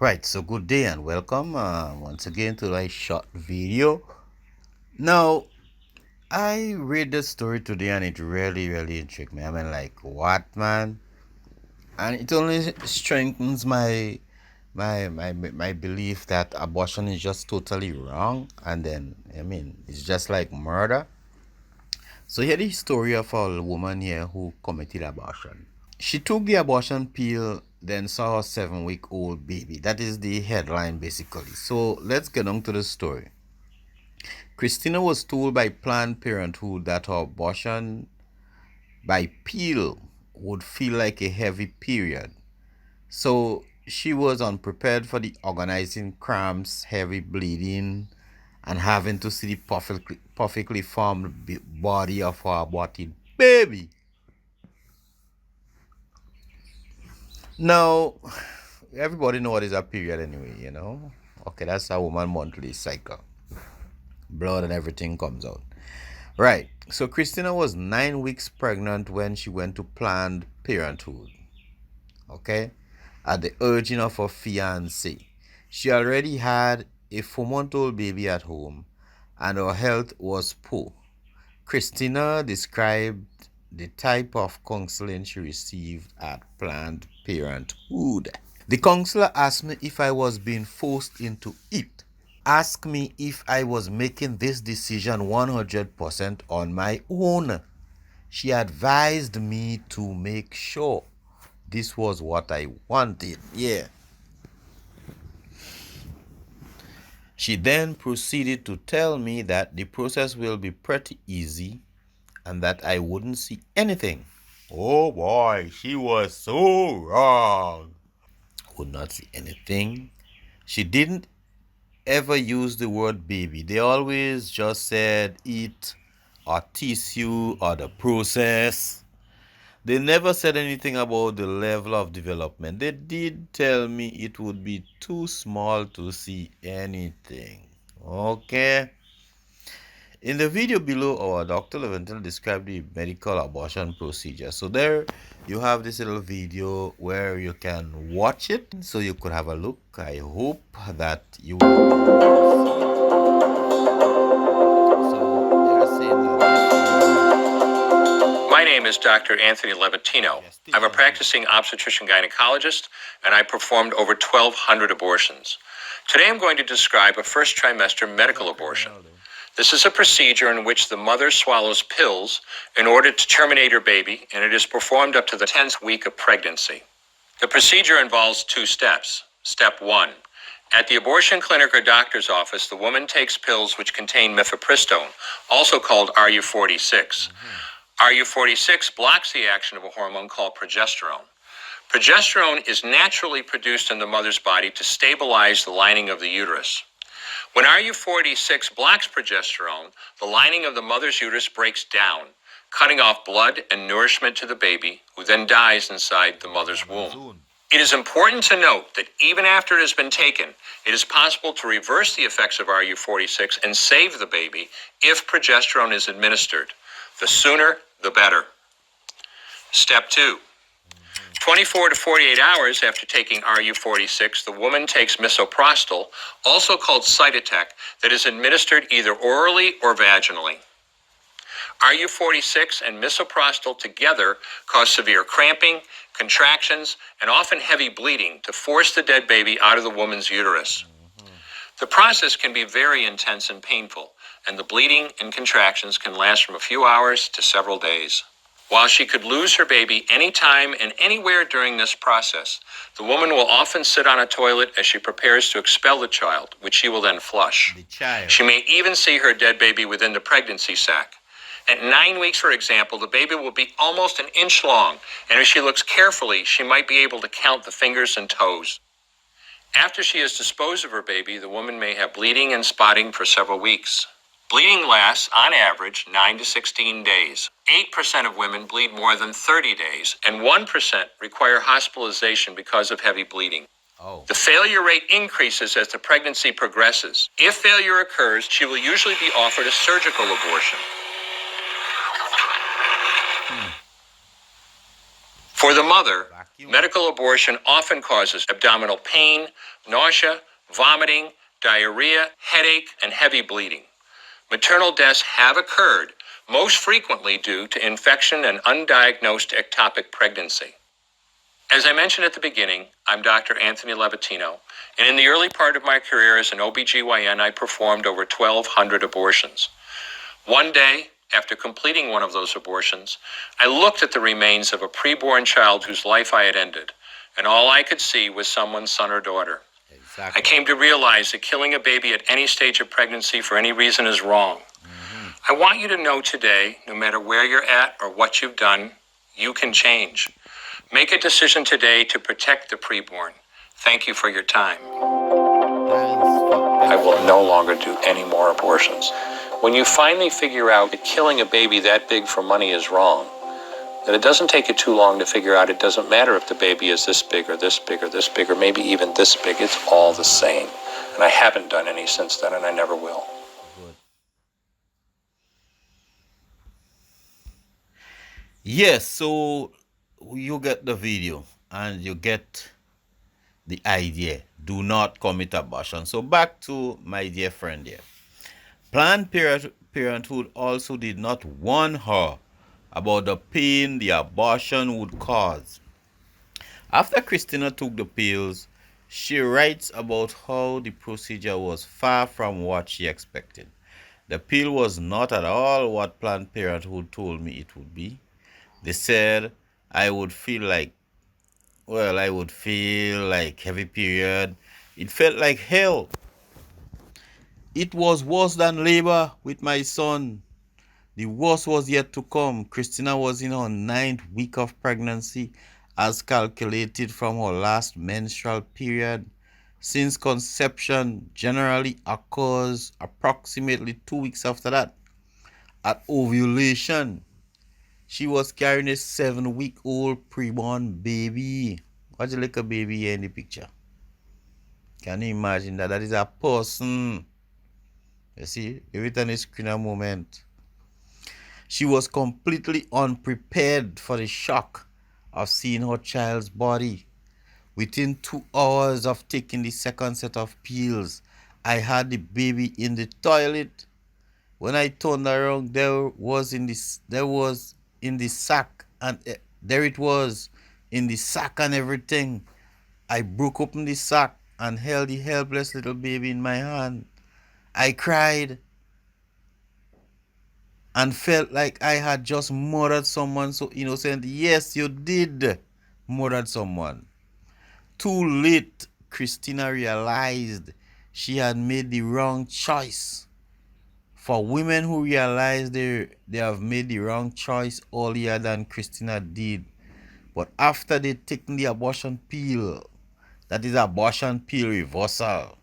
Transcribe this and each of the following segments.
Right, so good day and welcome once again to my short video. Now, I read the story today and it really intrigued me. I mean, like, what, man? And it only strengthens my belief that abortion is just totally wrong. And then, I mean, it's just like murder. So here the story of a woman here who committed abortion. She took the abortion pill, then saw her 7 week old baby. That is the headline basically. So let's get on to the story. Christina was told by Planned Parenthood that her abortion by pill would feel like a heavy period. So she was unprepared for the organizing cramps, heavy bleeding, and having to see the perfectly formed body of her aborted baby. Now, everybody know what is a period anyway. Okay, that's a woman monthly cycle. Blood and everything comes out. Right. So Christina was 9 weeks pregnant when she went to Planned Parenthood. Okay? At the urging of her fiance. She already had a 4 month old baby at home and her health was poor. Christina described the type of counseling she received at Planned Parenthood. The counselor asked me if I was being forced into it. Asked me if I was making this decision 100% on my own. She advised me to make sure this was what I wanted. Yeah. She then proceeded to tell me that the process will be pretty easy and that I wouldn't see anything. Oh boy, she was so wrong. Would not see anything. She didn't ever use the word baby. They always just said it or tissue or the process. They never said anything about the level of development. They did tell me it would be too small to see anything. Okay. In the video below, our Dr. Leventhal described the medical abortion procedure. So there you have this little video where you can watch it so you could have a look. I hope that you will. So they're saying My name is Dr. Anthony Levatino. I'm a practicing obstetrician gynecologist, and I performed over 1,200 abortions. Today I'm going to describe a first trimester medical abortion. This is a procedure in which the mother swallows pills in order to terminate her baby, and it is performed up to the 10th week of pregnancy. The procedure involves 2 steps. Step 1. At the abortion clinic or doctor's office, the woman takes pills which contain mifepristone, also called RU46. RU46 blocks the action of a hormone called progesterone. Progesterone is naturally produced in the mother's body to stabilize the lining of the uterus. When RU46 blocks progesterone, the lining of the mother's uterus breaks down, cutting off blood and nourishment to the baby, who then dies inside the mother's womb. It is important to note that even after it has been taken, it is possible to reverse the effects of RU46 and save the baby if progesterone is administered. The sooner, the better. Step 2. 24 to 48 hours after taking RU46, the woman takes misoprostol, also called Cytotec, that is administered either orally or vaginally. RU46 and misoprostol together cause severe cramping, contractions, and often heavy bleeding to force the dead baby out of the woman's uterus. The process can be very intense and painful, and the bleeding and contractions can last from a few hours to several days. While she could lose her baby anytime and anywhere during this process, the woman will often sit on a toilet as she prepares to expel the child, which she will then flush. the child. She may even see her dead baby within the pregnancy sac. At 9 weeks, for example, the baby will be almost an inch long, and if she looks carefully, she might be able to count the fingers and toes. After she has disposed of her baby, the woman may have bleeding and spotting for several weeks. Bleeding lasts, on average, 9 to 16 days. 8% of women bleed more than 30 days, and 1% require hospitalization because of heavy bleeding. Oh. The failure rate increases as the pregnancy progresses. If failure occurs, she will usually be offered a surgical abortion. For the mother, medical abortion often causes abdominal pain, nausea, vomiting, diarrhea, headache, and heavy bleeding. Maternal deaths have occurred, most frequently due to infection and undiagnosed ectopic pregnancy. As I mentioned at the beginning, I'm Dr. Anthony Levatino, and in the early part of my career as an OBGYN, I performed over 1,200 abortions. One day, after completing one of those abortions, I looked at the remains of a preborn child whose life I had ended, and all I could see was someone's son or daughter. Exactly. I came to realize that killing a baby at any stage of pregnancy for any reason is wrong. I want you to know today, no matter where you're at or what you've done, you can change. Make a decision today to protect the preborn. Thank you for your time. I will no longer do any more abortions. When you finally figure out that killing a baby that big for money is wrong, that it doesn't take you too long to figure out it doesn't matter if the baby is this big or this big or this big or maybe even this big, it's all the same. And I haven't done any since then, and I never will. Good. Yes, so you get the video and you get the idea. Do not commit abortion. So back to my dear friend here. Planned Parenthood also did not warn her about the pain the abortion would cause. After Christina took the pills, she writes about how the procedure was far from what she expected. The pill was not at all what Planned Parenthood told me it would be. They said I would feel like heavy period. It felt like hell. It was worse than labor with my son. The worst was yet to come. Christina was in her 9th week of pregnancy as calculated from her last menstrual period. Since conception generally occurs approximately 2 weeks after that. At ovulation, she was carrying a 7-week-old preborn baby. Watch the little baby here in the picture. Can you imagine that? That is a person. You see, everything is screen a moment. She was completely unprepared for the shock of seeing her child's body. Within 2 hours of taking the second set of pills, I had the baby in the toilet. When I turned around, there was in the sack, and there it was in the sack and everything. I broke open the sack and held the helpless little baby in my hand. I cried and felt like I had just murdered someone so innocent. Yes, you did murder someone. Too late, Christina realized she had made the wrong choice. For women who realize they have made the wrong choice earlier than Christina did, but after they taken the abortion pill, that is abortion pill reversal,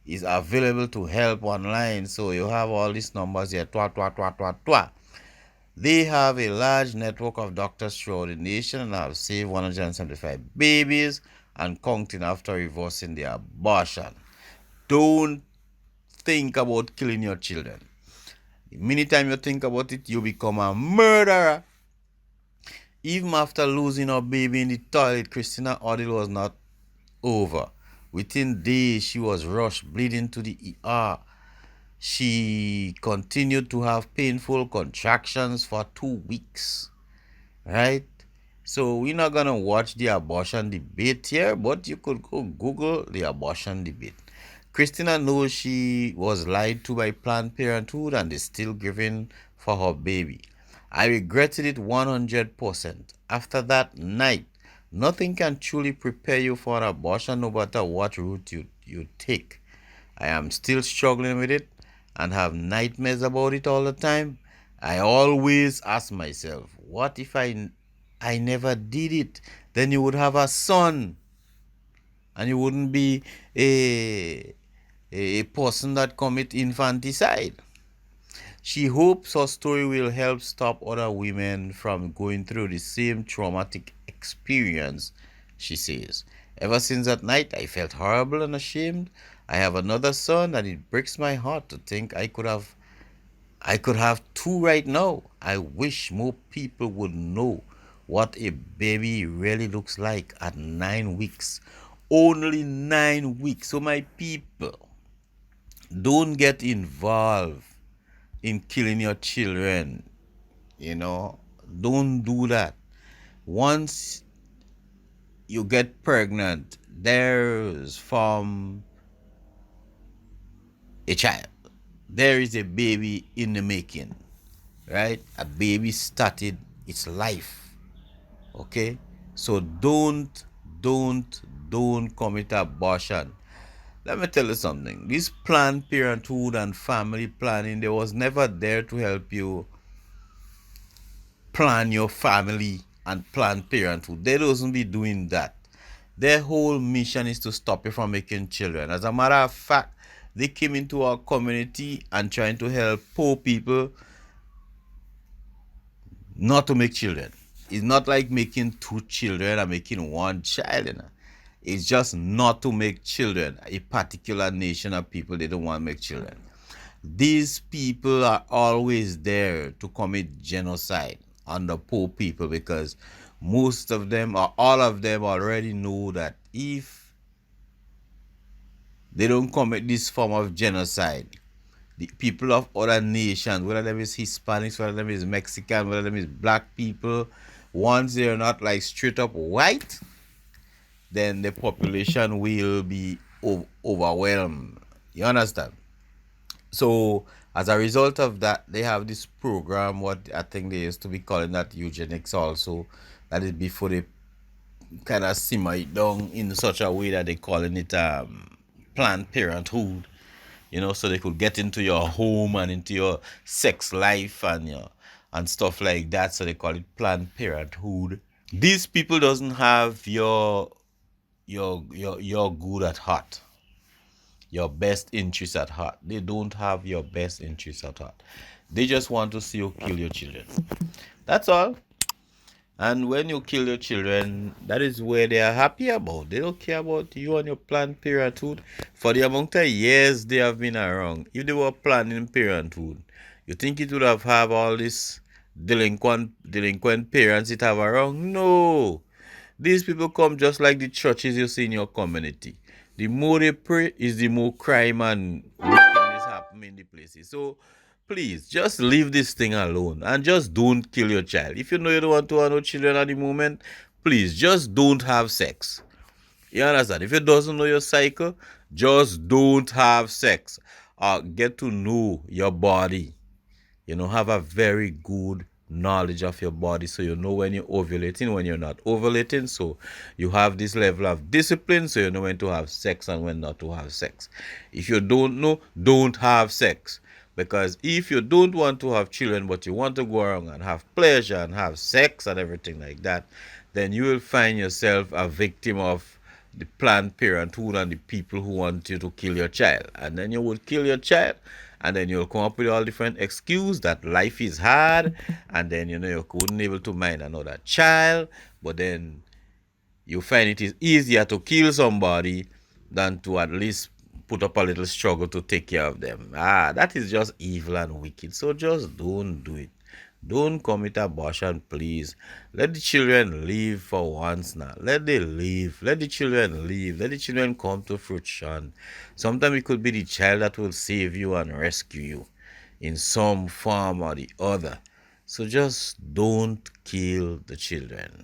is available to help online. So you have all these numbers here. They have a large network of doctors throughout the nation and have saved 175 babies and counting after reversing the abortion. Don't think about killing your children. The minute time you think about it, you become a murderer. Even after losing her baby in the toilet, Christina ordeal was not over. Within days, she was rushed, bleeding to the ER. She continued to have painful contractions for 2 weeks, right? So we're not going to watch the abortion debate here, but you could go Google the abortion debate. Christina knows she was lied to by Planned Parenthood and is still grieving for her baby. I regretted it 100%. After that night, nothing can truly prepare you for an abortion no matter what route you take. I am still struggling with it and have nightmares about it all the time. I always ask myself, what if I never did it? Then you would have a son and you wouldn't be a person that commit infanticide. She hopes her story will help stop other women from going through the same traumatic experience, she says. Ever since that night, I felt horrible and ashamed. I have another son and it breaks my heart to think I could have 2 right now. I wish more people would know what a baby really looks like at 9 weeks. Only 9 weeks. So, my people, don't get involved in killing your children. You know, don't do that. Once you get pregnant, there's from a child. There is a baby in the making, right? A baby started its life. Okay? So don't, don't commit abortion. Let me tell you something. This Planned Parenthood and family planning, they was never there to help you plan your family and Planned Parenthood. They doesn't be doing that. Their whole mission is to stop you from making children. As a matter of fact, they came into our community and trying to help poor people not to make children. It's not like making two children or making one child. It's just not to make children. A particular nation of people, they don't want to make children. These people are always there to commit genocide on the poor people because most of them or all of them already know that if they don't commit this form of genocide, the people of other nations, whether them is Hispanics, whether them is Mexican, whether them is black people, once they're not like straight up white, then the population will be overwhelmed. You understand? So as a result of that, they have this program, what I think they used to be calling that eugenics also. That is before they kind of simmer it down in such a way that they calling it Planned Parenthood. You know, so they could get into your home and into your sex life and your and stuff like that. So they call it Planned Parenthood. These people doesn't have your good at heart, your best interest at heart. They don't have your best interest at heart. They just want to see you kill your children. That's all. And when you kill your children, that is where they are happy about. They don't care about you and your Planned Parenthood. For the amount of years they have been around, if they were planning parenthood, you think it would have all this delinquent parents it have around? No. These people come just like the churches you see in your community. The more they pray is the more crime and wickedness happen in the places. So please just leave this thing alone and just don't kill your child. If you know you don't want to have no children at the moment, please just don't have sex. You understand? If you doesn't know your cycle, just don't have sex. Get to know your body. Have a very good knowledge of your body so you know when you're ovulating, when you're not ovulating. So you have this level of discipline so you know when to have sex and when not to have sex. If you don't know, don't have sex. Because if you don't want to have children but you want to go around and have pleasure and have sex and everything like that, then you will find yourself a victim of the Planned Parenthood and the people who want you to kill your child. And then you will kill your child, and then you'll come up with all different excuse that life is hard, and then you couldn't able to mind another child, but then you find it is easier to kill somebody than to at least put up a little struggle to take care of them. That is just evil and wicked. So just don't do it. Don't commit abortion, please. Let the children live for once now. Let them live. Let the children live. Let the children come to fruition. Sometimes it could be the child that will save you and rescue you in some form or the other. So just don't kill the children.